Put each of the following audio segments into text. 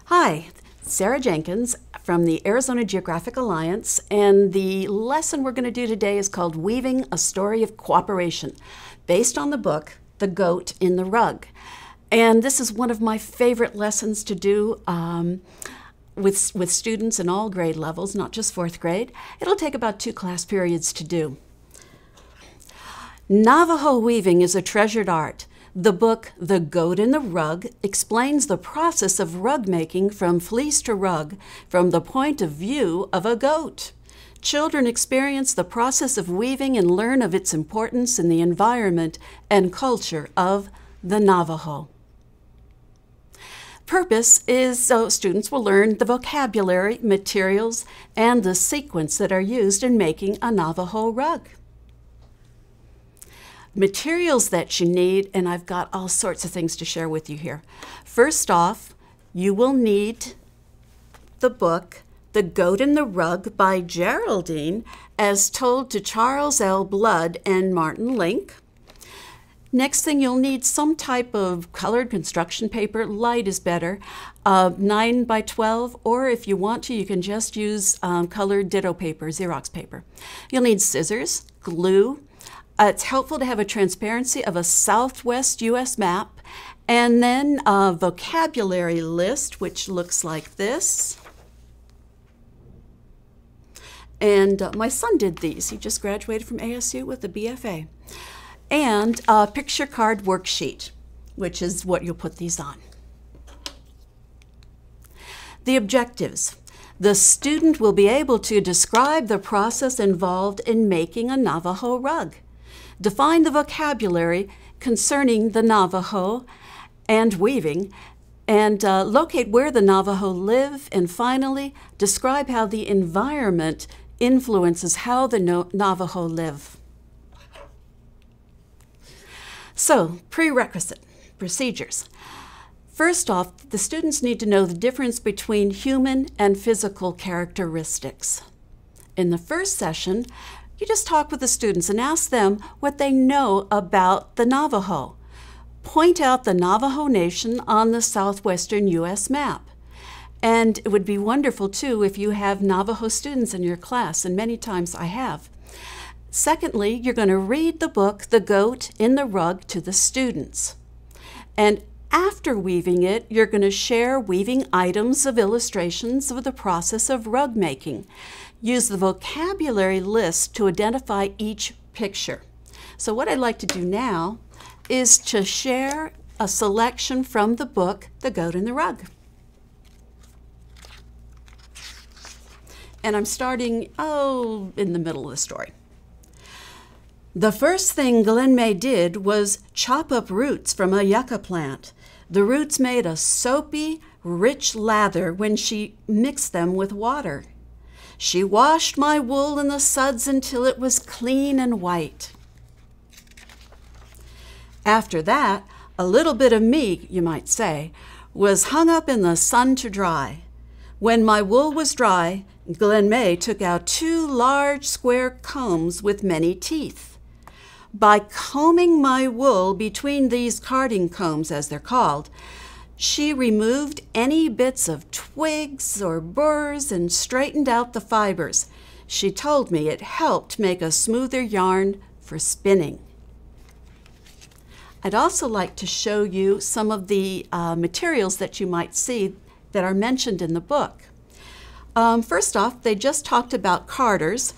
Hi, Sara Jenkins from the Arizona Geographic Alliance, and the lesson we're going to do today is called Weaving a Story of Cooperation, based on the book, The Goat in the Rug. And this is one of my favorite lessons to do with students in all grade levels, not just fourth grade. It'll take about 2 class periods to do. Navajo weaving is a treasured art. The book, The Goat in the Rug, explains the process of rug making from fleece to rug from the point of view of a goat. Children experience the process of weaving and learn of its importance in the environment and culture of the Navajo. Purpose is so students will learn the vocabulary, materials, and the sequence that are used in making a Navajo rug. Materials that you need, and I've got all sorts of things to share with you here. First off, you will need the book, The Goat in the Rug by Geraldine, as told to Charles L. Blood and Martin Link. Next thing, you'll need some type of colored construction paper. Light is better, 9 by 12, or if you want to, you can just use colored ditto paper, Xerox paper. You'll need scissors, glue. It's helpful to have a transparency of a Southwest U.S. map, and then a vocabulary list, which looks like this. And my son did these. He just graduated from ASU with a BFA. And a picture card worksheet, which is what you'll put these on. The objectives. The student will be able to describe the process involved in making a Navajo rug. Define the vocabulary concerning the Navajo and weaving, and locate where the Navajo live, and finally, describe how the environment influences how the Navajo live. So, prerequisite procedures. First off, the students need to know the difference between human and physical characteristics. In the first session, you just talk with the students and ask them what they know about the Navajo. Point out the Navajo Nation on the southwestern U.S. map. And it would be wonderful, too, if you have Navajo students in your class, and many times I have. Secondly, you're going to read the book, The Goat in the Rug, to the students. And after weaving it, you're going to share weaving items of illustrations of the process of rug making. Use the vocabulary list to identify each picture. So what I'd like to do now is to share a selection from the book, The Goat in the Rug. And I'm starting, in the middle of the story. The first thing Glen May did was chop up roots from a yucca plant. The roots made a soapy, rich lather when she mixed them with water. She washed my wool in the suds until it was clean and white. After that, a little bit of me, you might say, was hung up in the sun to dry. When my wool was dry, Glen May took out 2 large square combs with many teeth. By combing my wool between these carding combs, as they're called, she removed any bits of twigs or burrs and straightened out the fibers. She told me it helped make a smoother yarn for spinning. I'd also like to show you some of the materials that you might see that are mentioned in the book. First off, they just talked about carders,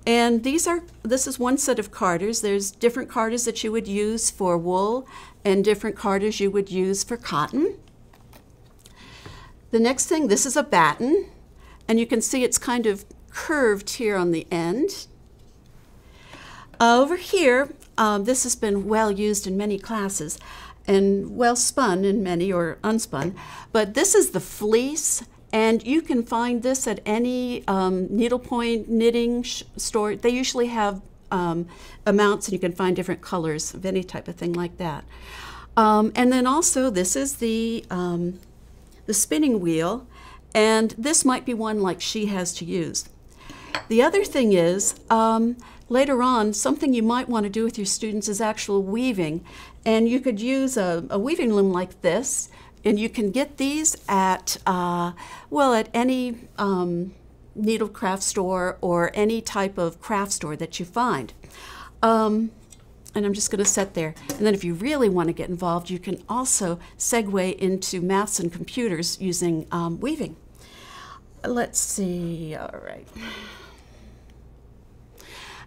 and this is one set of carders. There's different carders that you would use for wool and different carders you would use for cotton. The next thing, this is a batten, and you can see it's kind of curved here on the end. Over here, this has been well used in many classes and well spun in many, or unspun, but this is the fleece, and you can find this at any needlepoint knitting store. They usually have amounts, and you can find different colors of any type of thing like that. And then also, this is the spinning wheel, and this might be one like she has to use. The other thing is, later on, something you might want to do with your students is actual weaving, and you could use a weaving loom like this, And you can get these at, well, at any needle craft store or any type of craft store that you find. And I'm just going to set there. And then if you really want to get involved, you can also segue into maths and computers using weaving. Let's see, all right.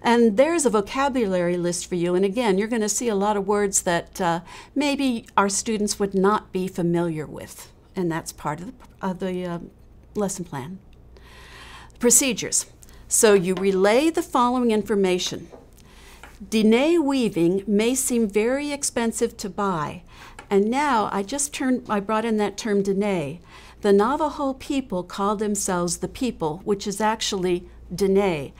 And there's a vocabulary list for you. And again, you're going to see a lot of words that maybe our students would not be familiar with. And that's part of the lesson plan. Procedures. So you relay the following information. Dene weaving may seem very expensive to buy, and now I brought in that term Dene. The Navajo people call themselves the people, which is actually Dene.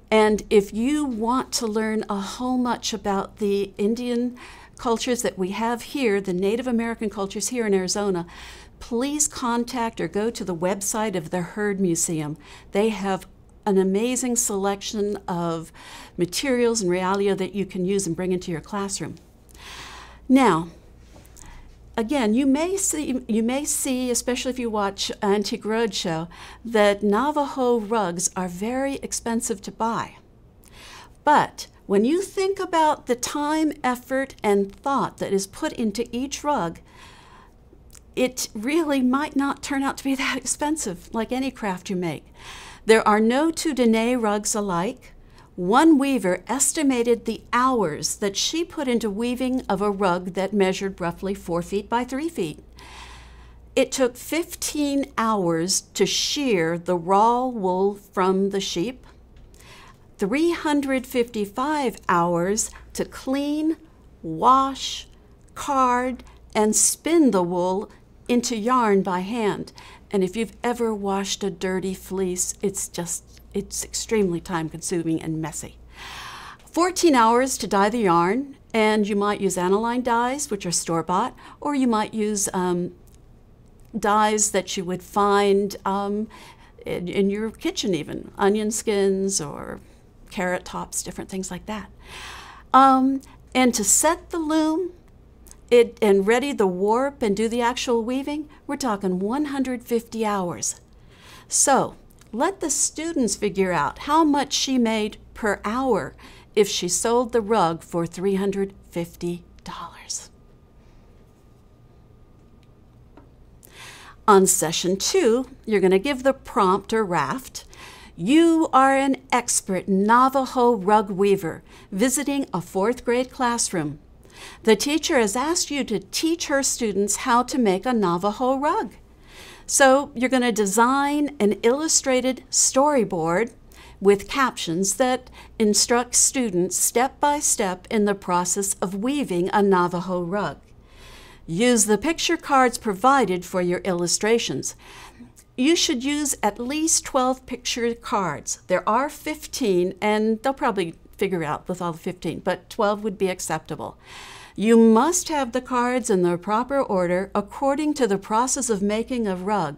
And if you want to learn a whole much about the Indian cultures that we have here, the Native American cultures here in Arizona, please contact or go to the website of the Herd Museum. They have an amazing selection of materials and realia that you can use and bring into your classroom. Now, again, you may see, especially if you watch Antique Roadshow, that Navajo rugs are very expensive to buy. But when you think about the time, effort, and thought that is put into each rug, it really might not turn out to be that expensive, like any craft you make. There are no two Dene rugs alike. One weaver estimated the hours that she put into weaving of a rug that measured roughly 4 feet by 3 feet. It took 15 hours to shear the raw wool from the sheep, 355 hours to clean, wash, card, and spin the wool into yarn by hand. And if you've ever washed a dirty fleece, it's extremely time-consuming and messy. 14 hours to dye the yarn, and you might use aniline dyes, which are store-bought, or you might use dyes that you would find in your kitchen even, onion skins or carrot tops, different things like that. And to set the loom, and ready the warp and do the actual weaving, we're talking 150 hours. So let the students figure out how much she made per hour if she sold the rug for $350. On session 2, you're going to give the prompt or raft. You are an expert Navajo rug weaver visiting a 4th grade classroom. The teacher has asked you to teach her students how to make a Navajo rug. So you're going to design an illustrated storyboard with captions that instruct students step by step in the process of weaving a Navajo rug. Use the picture cards provided for your illustrations. You should use at least 12 picture cards. There are 15, and they'll probably figure out with all the 15, but 12 would be acceptable. You must have the cards in the proper order according to the process of making a rug.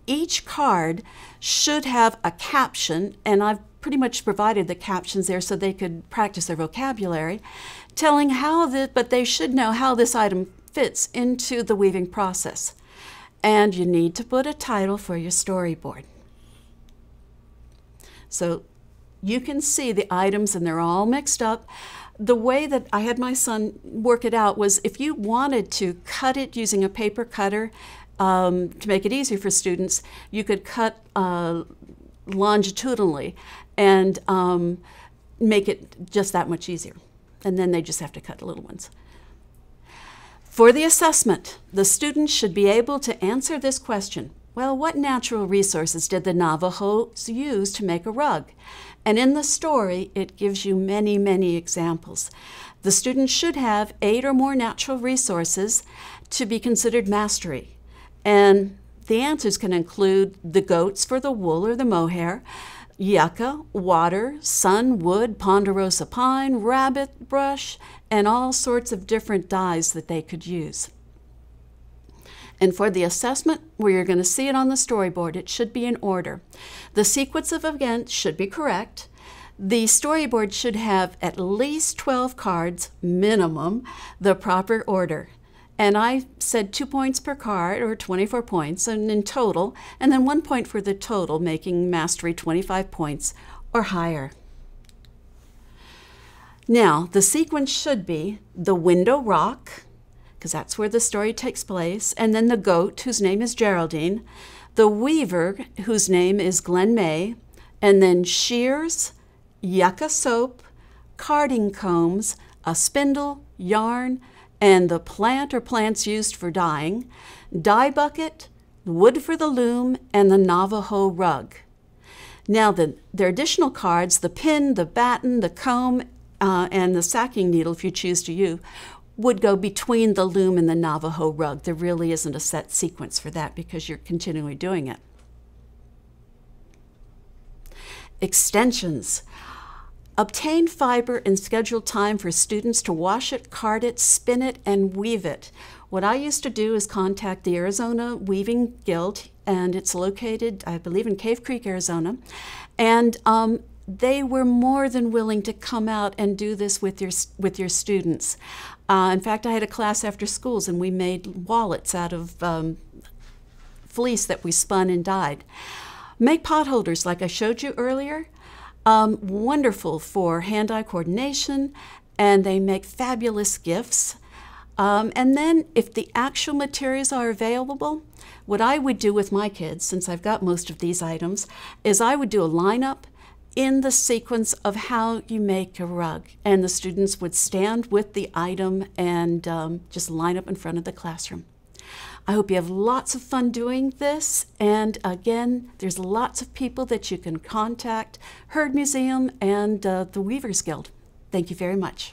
Each card should have a caption, and I've pretty much provided the captions there so they could practice their vocabulary, telling but they should know how this item fits into the weaving process. And you need to put a title for your storyboard. So you can see the items and they're all mixed up. The way that I had my son work it out was if you wanted to cut it using a paper cutter to make it easier for students, you could cut longitudinally and make it just that much easier. And then they just have to cut little ones. For the assessment, the students should be able to answer this question. Well, what natural resources did the Navajos use to make a rug? And in the story, it gives you many, many examples. The students should have 8 or more natural resources to be considered mastery. And the answers can include the goats for the wool or the mohair, yucca, water, sun, wood, ponderosa pine, rabbit brush, and all sorts of different dyes that they could use. And for the assessment, where you're going to see it on the storyboard, it should be in order. The sequence of events should be correct. The storyboard should have at least 12 cards, minimum, the proper order. And I said 2 points per card, or 24 points, and in total, and then 1 point for the total, making mastery 25 points or higher. Now, the sequence should be the window rock, because that's where the story takes place, and then the goat, whose name is Geraldine, the weaver, whose name is Glen May, and then shears, yucca soap, carding combs, a spindle, yarn, and the plant or plants used for dyeing, dye bucket, wood for the loom, and the Navajo rug. Now, their additional cards, the pin, the batten, the comb, and the sacking needle, if you choose to use, would go between the loom and the Navajo rug. There really isn't a set sequence for that because you're continually doing it. Extensions. Obtain fiber and schedule time for students to wash it, card it, spin it, and weave it. What I used to do is contact the Arizona Weaving Guild, and it's located, I believe, in Cave Creek, Arizona. And they were more than willing to come out and do this with your students. In fact, I had a class after schools, and we made wallets out of fleece that we spun and dyed. Make pot holders like I showed you earlier. Wonderful for hand-eye coordination, and they make fabulous gifts. And then if the actual materials are available, what I would do with my kids, since I've got most of these items, is I would do a lineup in the sequence of how you make a rug. And the students would stand with the item and just line up in front of the classroom. I hope you have lots of fun doing this. And again, there's lots of people that you can contact, Herd Museum and the Weavers Guild. Thank you very much.